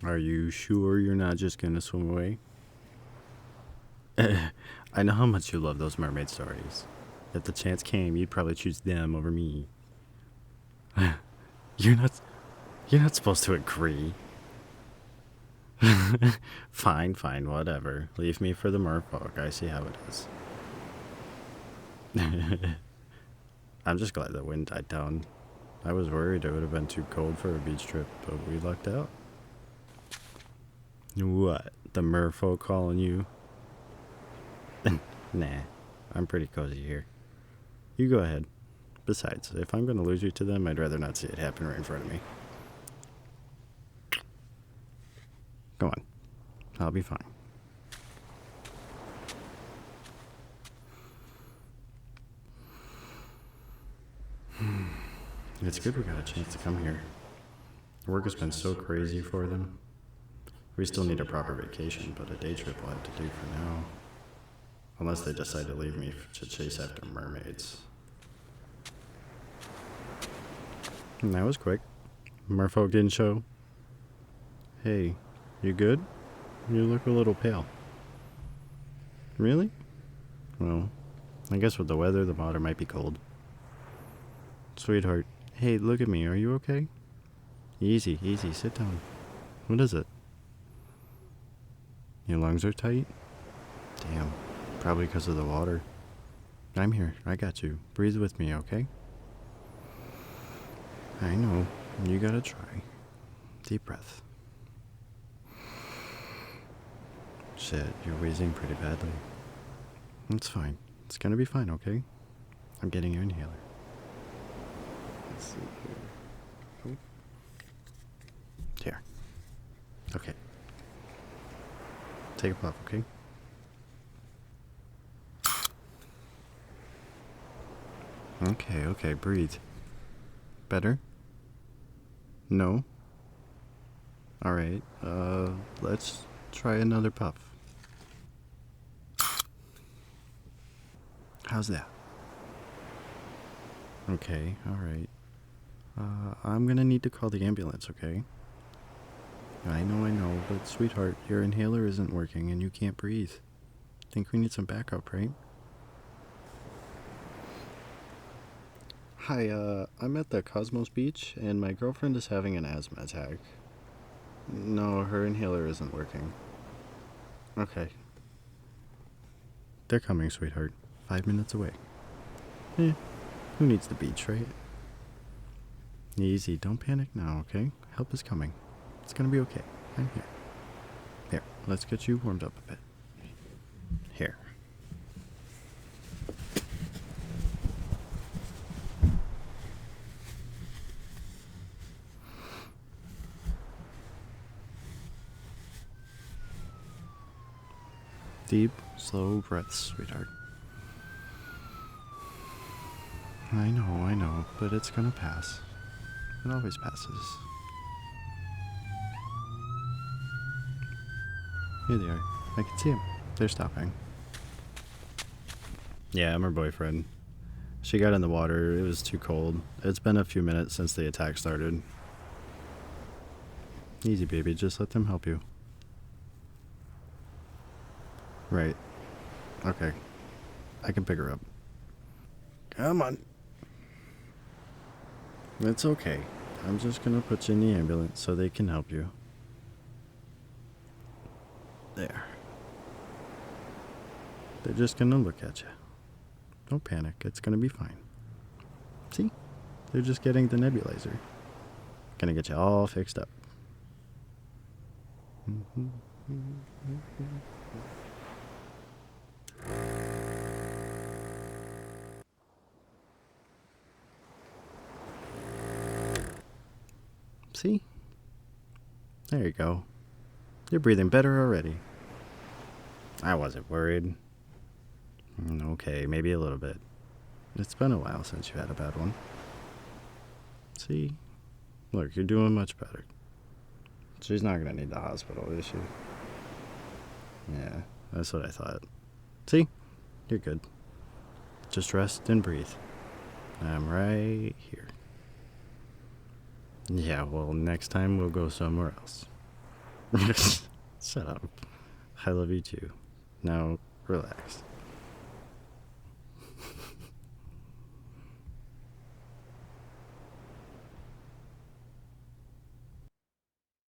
Are you sure you're not just gonna swim away? I know how much you love those mermaid stories. If the chance came, you'd probably choose them over me. You're not supposed to agree. Fine, whatever. Leave me for the merfolk. I see how it is. I'm just glad the wind died down. I was worried it would have been too cold for a beach trip, but we lucked out. What? The merfolk calling you? Nah, I'm pretty cozy here. You go ahead. Besides, if I'm going to lose you to them, I'd rather not see it happen right in front of me. Go on. I'll be fine. It's good we got a chance to come here. Work has been so crazy for them. We still need a proper vacation, but a day trip will have to do for now. Unless they decide to leave me to chase after mermaids. And that was quick. Merfolk didn't show. Hey, you good? You look a little pale. Really? Well, I guess with the weather, the water might be cold. Sweetheart, hey, look at me. Are you okay? Easy, sit down. What is it? Your lungs are tight? Damn, probably because of the water. I'm here. I got you. Breathe with me, okay? I know. You gotta try. Deep breath. Shit, you're wheezing pretty badly. It's fine. It's gonna be fine, okay? I'm getting your inhaler. Let's see here. Here. Okay. Take a puff, okay? Okay, breathe. Better? No? Alright, let's try another puff. How's that? Okay, alright. I'm gonna need to call the ambulance, okay? I know, but sweetheart, your inhaler isn't working and you can't breathe. Think we need some backup, right? Hi, I'm at the Cosmos Beach and my girlfriend is having an asthma attack. No, her inhaler isn't working. Okay. They're coming, sweetheart. 5 minutes away. Who needs the beach, right? Easy, don't panic now, okay? Help is coming. It's gonna be okay. I'm here. Here, let's get you warmed up a bit. Here. Deep, slow breaths, sweetheart. I know, but it's gonna pass. It always passes. Here they are. I can see them. They're stopping. Yeah, I'm her boyfriend. She got in the water. It was too cold. It's been a few minutes since the attack started. Easy, baby. Just let them help you. Right. Okay. I can pick her up. Come on. It's okay. I'm just gonna put you in the ambulance so they can help you. There. They're just gonna look at you. Don't panic. It's gonna be fine. See? They're just getting the nebulizer. Gonna get you all fixed up. See? There you go. You're breathing better already. I wasn't worried. Okay, maybe a little bit. It's been a while since you had a bad one. See? Look, you're doing much better. She's not gonna need the hospital, is she? Yeah, that's what I thought. See? You're good. Just rest and breathe. I'm right here. Yeah, well, next time we'll go somewhere else. Shut up. I love you too. Now, relax.